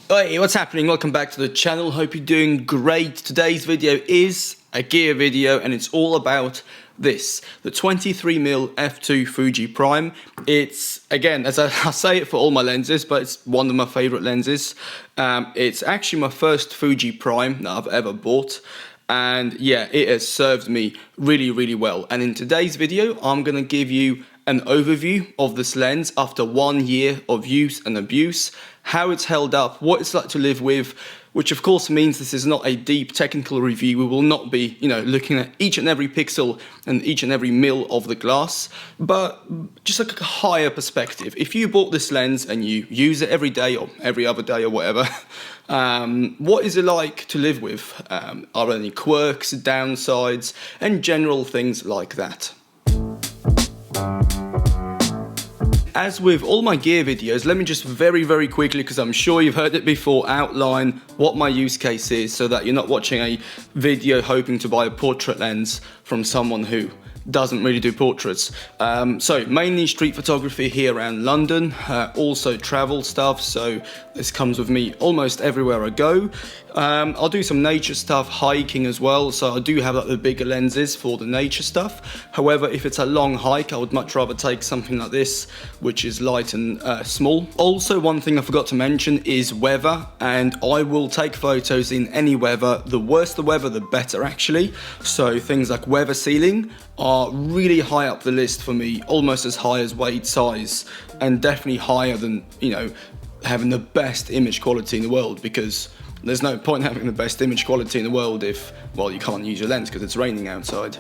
Hey, what's happening? Welcome back to the channel. Hope you're doing great. Today's video is a gear video and it's all about this, the 23mm f2 Fuji Prime. It's, again, as I say it for all my lenses, but it's one of my favorite lenses. It's actually my first Fuji Prime that I've ever bought. And yeah, it has served me really well. And in today's video, I'm going to give you an overview of this lens after 1 year of use and abuse, how it's held up, what it's like to live with, which of course means this is not a deep technical review. We will not be, looking at each and every pixel and each and every mil of the glass, but just like a higher perspective. If you bought this lens and you use it every day or every other day or whatever, what is it like to live with? Are there any quirks, downsides, and general things like that? As with all my gear videos, let me just very quickly, because I'm sure you've heard it before, outline what my use case is so that you're not watching a video hoping to buy a portrait lens from someone who doesn't really do portraits. So mainly street photography here around London, also travel stuff, so this comes with me almost everywhere I go. I'll do some nature stuff, hiking as well, so I do have like the bigger lenses for the nature stuff. However, if it's a long hike, I would much rather take something like this, which is light and small. Also, one thing I forgot to mention is weather, and I will take photos in any weather. The worse the weather, the better actually. So things like weather sealing are really high up the list for me, almost as high as weight, size, and definitely higher than, having the best image quality in the world, because there's no point having the best image quality in the world if, well, you can't use your lens because it's raining outside.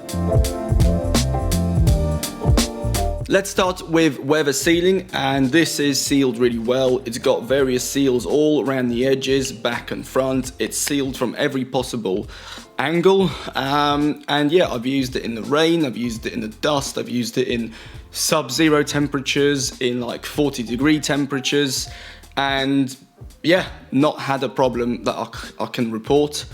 Let's start with weather sealing, and this is sealed really well. It's got various seals all around the edges, back and front. It's sealed from every possible angle, and yeah, I've used it in the rain, I've used it in the dust, I've used it in sub-zero temperatures, in like 40-degree temperatures, and yeah, not had a problem that I can report.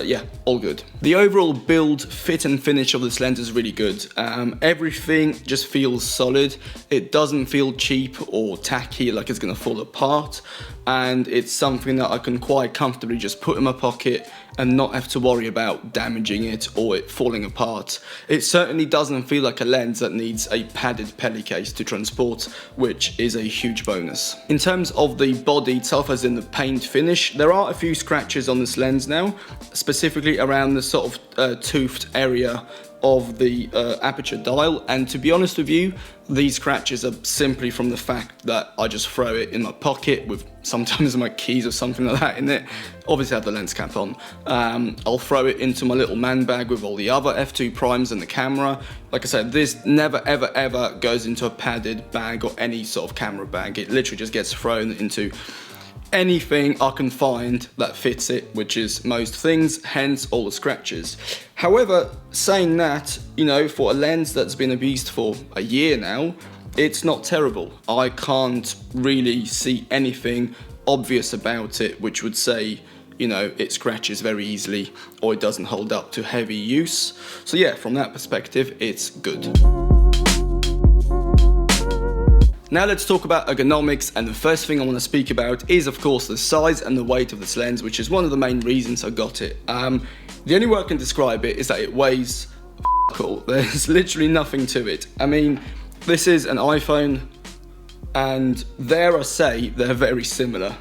Yeah, all good. The overall build, fit and finish of this lens is really good. Everything just feels solid. It doesn't feel cheap or tacky, like it's gonna fall apart. And it's something that I can quite comfortably just put in my pocket and not have to worry about damaging it or it falling apart. It certainly doesn't feel like a lens that needs a padded pelli case to transport, which is a huge bonus. In terms of the body itself, as in the paint finish, there are a few scratches on this lens now, specifically around the sort of toothed area of the aperture dial, and to be honest with you, these scratches are simply from the fact that I just throw it in my pocket with sometimes my keys or something like that in it. Obviously I have the lens cap on. I'll throw it into my little man bag with all the other f2 primes and the camera. Like I said, this never ever goes into a padded bag or any sort of camera bag. It literally just gets thrown into anything I can find that fits it, which is most things, hence all the scratches. However, saying that, for a lens that's been abused for a year now, it's not terrible. I can't really see anything obvious about it which would say, it scratches very easily or it doesn't hold up to heavy use. So yeah, from that perspective, it's good. Now let's talk about ergonomics, and the first thing I want to speak about is of course the size and the weight of this lens, which is one of the main reasons I got it. The only way I can describe it is that it weighs all. There's literally nothing to it. I mean, this is an iPhone, and dare I say they're very similar,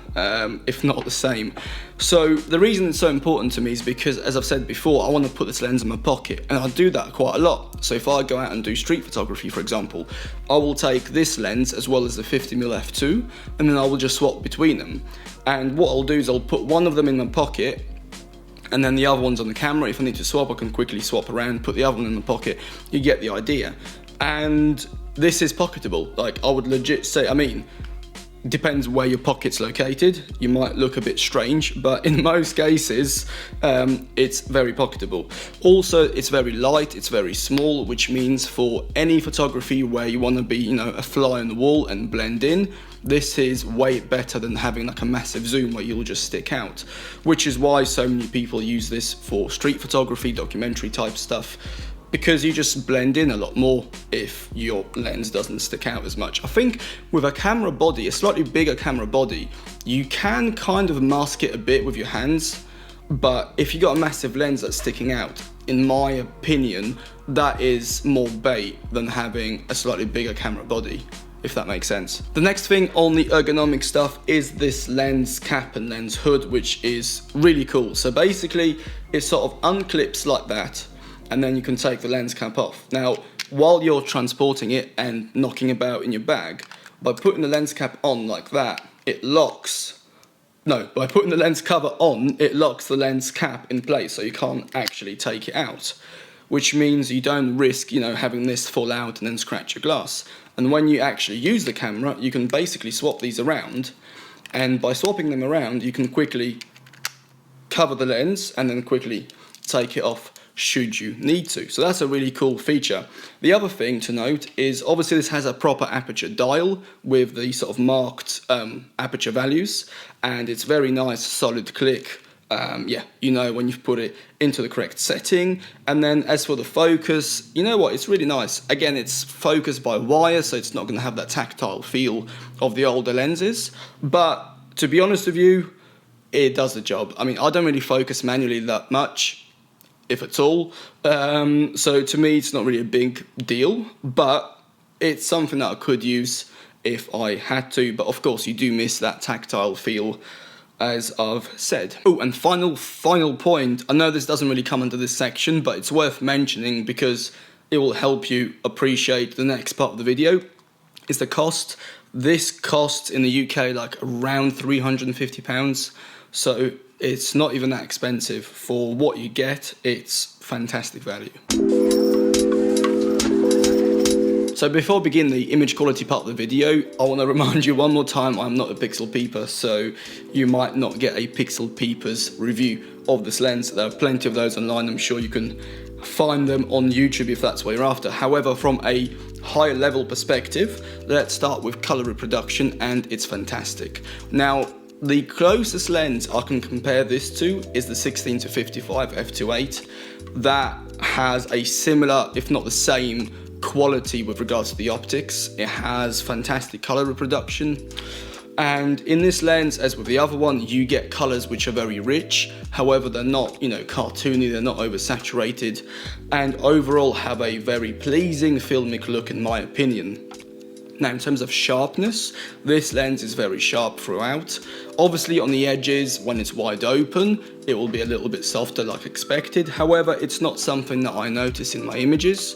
if not the same. So the reason it's so important to me is because, as I've said before, I want to put this lens in my pocket, and I do that quite a lot. So if I go out and do street photography, for example, I will take this lens as well as the 50mm f2, and then I will just swap between them. And what I'll do is I'll put one of them in my pocket, and then the other one's on the camera. If I need to swap, I can quickly swap around, put the other one in the pocket. You get the idea. And this is pocketable. Like, I would legit say, depends where your pocket's located. You might look a bit strange, but in most cases, it's very pocketable. Also, it's very light, it's very small, which means for any photography where you want to be, a fly on the wall and blend in, this is way better than having like a massive zoom where you'll just stick out, which is why so many people use this for street photography, documentary type stuff. because you just blend in a lot more if your lens doesn't stick out as much. I think with a camera body, a slightly bigger camera body, you can kind of mask it a bit with your hands, but if you got a massive lens that's sticking out, in my opinion, that is more bait than having a slightly bigger camera body, if that makes sense. The next thing on the ergonomic stuff is this lens cap and lens hood, which is really cool. So basically, it sort of unclips like that, and then you can take the lens cap off. Now, while you're transporting it and knocking about in your bag, by putting the lens cap on like that, by putting the lens cover on, it locks the lens cap in place, so you can't actually take it out, which means you don't risk, having this fall out and then scratch your glass. And when you actually use the camera, you can basically swap these around, and by swapping them around, you can quickly cover the lens and then quickly take it off should you need to. So that's a really cool feature. The other thing to note is obviously this has a proper aperture dial with the sort of marked aperture values, and it's very nice, solid click. When you've put it into the correct setting. And then as for the focus, it's really nice. Again, it's focused by wire, so it's not going to have that tactile feel of the older lenses. But to be honest with you, it does the job. I mean, I don't really focus manually that much, if at all. So to me, it's not really a big deal, but it's something that I could use if I had to. But of course, you do miss that tactile feel, as I've said. Oh, and final point. I know this doesn't really come under this section, but it's worth mentioning because it will help you appreciate the next part of the video, is the cost. This costs in the UK like around £350. So it's not even that expensive. For what you get, it's fantastic value. So before I begin the image quality part of the video, I want to remind you one more time, I'm not a pixel peeper, so you might not get a pixel peeper's review of this lens. There are plenty of those online. I'm sure you can find them on YouTube if that's what you're after. However, from a higher level perspective, let's start with color reproduction, and it's fantastic. Now, the closest lens I can compare this to is the 16-55 f2.8. That has a similar, if not the same, quality with regards to the optics. It has fantastic color reproduction, and in this lens, as with the other one, you get colors which are very rich. However, they're not cartoony, they're not oversaturated, and overall have a very pleasing filmic look, in my opinion. Now, in terms of sharpness, this lens is very sharp throughout. Obviously on the edges, when it's wide open, it will be a little bit softer like expected. However, it's not something that I notice in my images.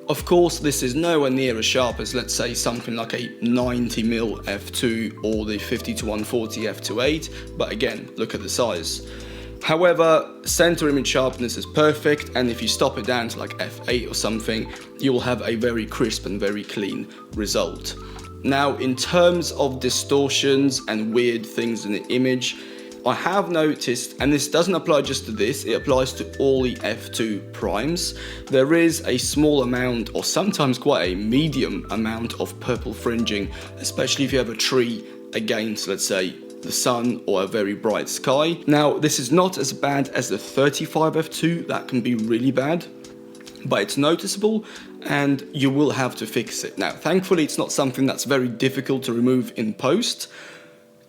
Of course, this is nowhere near as sharp as, let's say, something like a 90mm f2 or the 50-140 f2.8, but again, look at the size. However, center image sharpness is perfect, and if you stop it down to like f8 or something, you will have a very crisp and very clean result. Now, in terms of distortions and weird things in the image, I have noticed, and this doesn't apply just to this, it applies to all the f2 primes, there is a small amount, or sometimes quite a medium amount, of purple fringing, especially if you have a tree against, let's say, the sun or a very bright sky. Now, this is not as bad as the 35 f2, that can be really bad, but it's noticeable and you will have to fix it. Now, thankfully, it's not something that's very difficult to remove in post.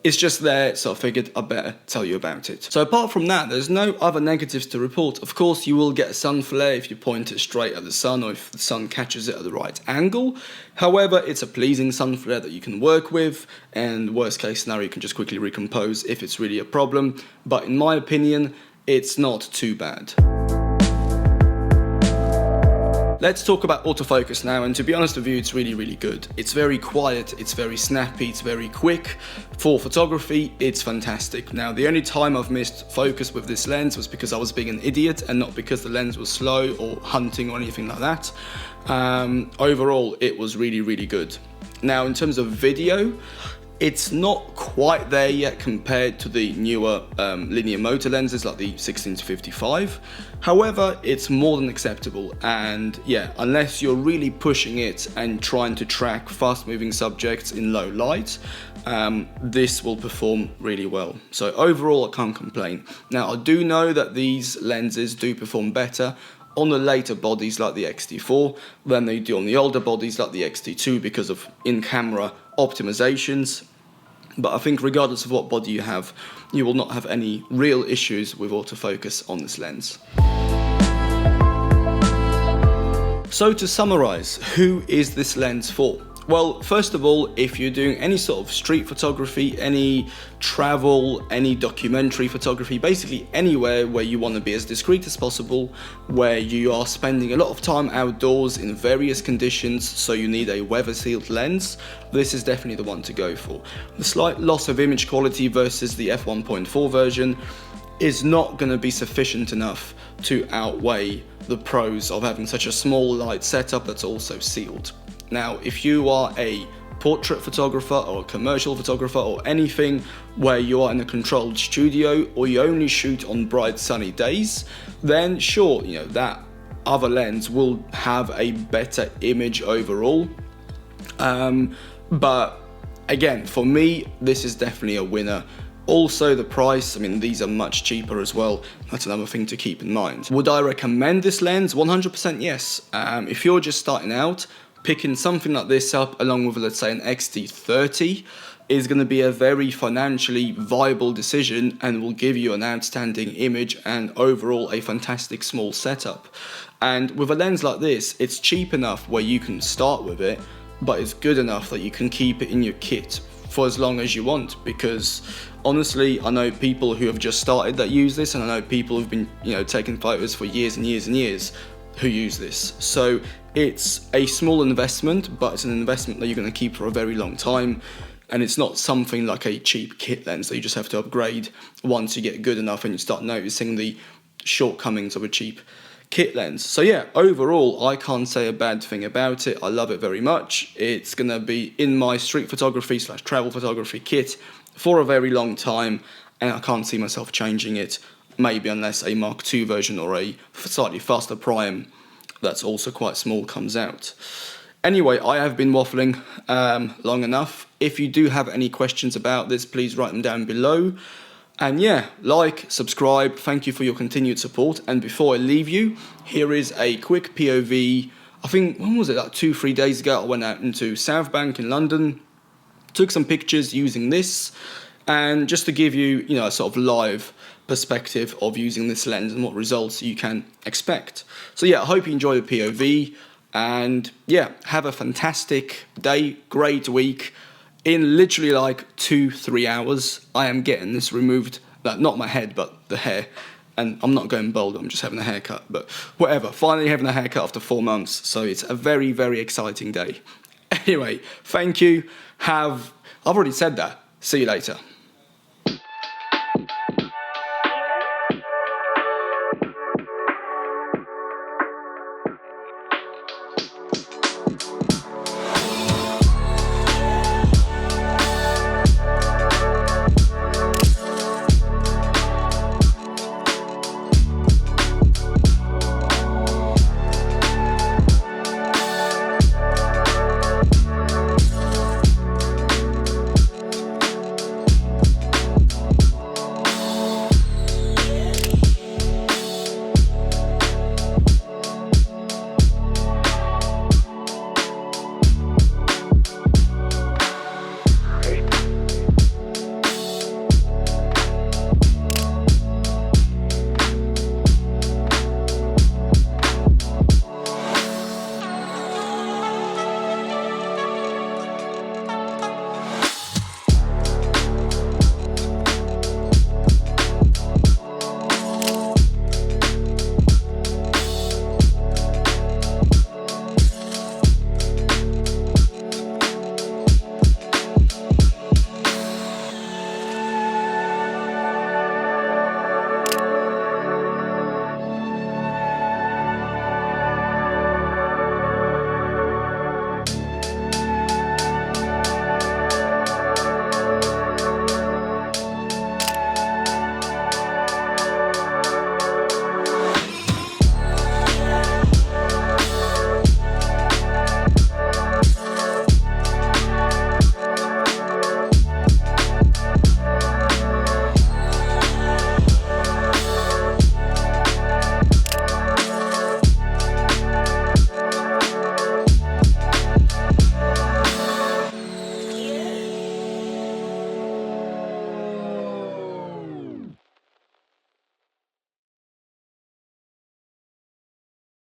It's just there, so I figured I'd better tell you about it. So apart from that, there's no other negatives to report. Of course, you will get a sun flare if you point it straight at the sun or if the sun catches it at the right angle. However, it's a pleasing sun flare that you can work with, and worst case scenario, you can just quickly recompose if it's really a problem. But in my opinion, it's not too bad. Let's talk about autofocus now, and to be honest with you, it's really, really good. It's very quiet, it's very snappy, it's very quick. For photography, it's fantastic. Now, the only time I've missed focus with this lens was because I was being an idiot and not because the lens was slow or hunting or anything like that. Overall, it was really, really good. Now, in terms of video, it's not quite there yet compared to the newer linear motor lenses like the 16-55. However, it's more than acceptable, and yeah, unless you're really pushing it and trying to track fast-moving subjects in low light, this will perform really well. So overall, I can't complain. Now, I do know that these lenses do perform better on the later bodies like the X-T4 than they do on the older bodies like the X-T2 because of in-camera optimizations. But I think regardless of what body you have, you will not have any real issues with autofocus on this lens. So to summarize, who is this lens for? Well, first of all, if you're doing any sort of street photography, any travel, any documentary photography, basically anywhere where you want to be as discreet as possible, where you are spending a lot of time outdoors in various conditions, so you need a weather-sealed lens, this is definitely the one to go for. The slight loss of image quality versus the f1.4 version is not going to be sufficient enough to outweigh the pros of having such a small, light setup that's also sealed. Now, if you are a portrait photographer or a commercial photographer or anything where you are in a controlled studio or you only shoot on bright sunny days, then sure, that other lens will have a better image overall. But again, for me, this is definitely a winner. Also, the price, these are much cheaper as well. That's another thing to keep in mind. Would I recommend this lens? 100% yes. If you're just starting out, picking something like this up along with, let's say, an X-T30 is going to be a very financially viable decision and will give you an outstanding image and overall a fantastic small setup. And with a lens like this, it's cheap enough where you can start with it, but it's good enough that you can keep it in your kit for as long as you want, because honestly, I know people who have just started that use this, and I know people who've been, taking photos for years and years and years who use this. So it's a small investment, but it's an investment that you're going to keep for a very long time, and it's not something like a cheap kit lens that you just have to upgrade once you get good enough and you start noticing the shortcomings of a cheap kit lens. So yeah, overall, I can't say a bad thing about it. I love it very much. It's going to be in my street photography / travel photography kit for a very long time, and I can't see myself changing it, maybe unless a Mark II version or a slightly faster prime that's also quite small comes out. Anyway, I have been waffling long enough. If you do have any questions about this, please write them down below. And yeah, like, subscribe, thank you for your continued support. And before I leave you, here is a quick POV. I think, when was it, like 2-3 days ago, I went out into South Bank in London, took some pictures using this, and just to give you, a sort of live perspective of using this lens and what results you can expect. So yeah, I hope you enjoy the POV, and yeah, have a fantastic day, great week. In literally like 2-3 hours, I am getting this removed, not my head, but the hair. And I'm not going bald, I'm just having a haircut, but whatever, finally having a haircut after 4 months, so it's a very, very exciting day. Anyway, thank you, I've already said that, see you later.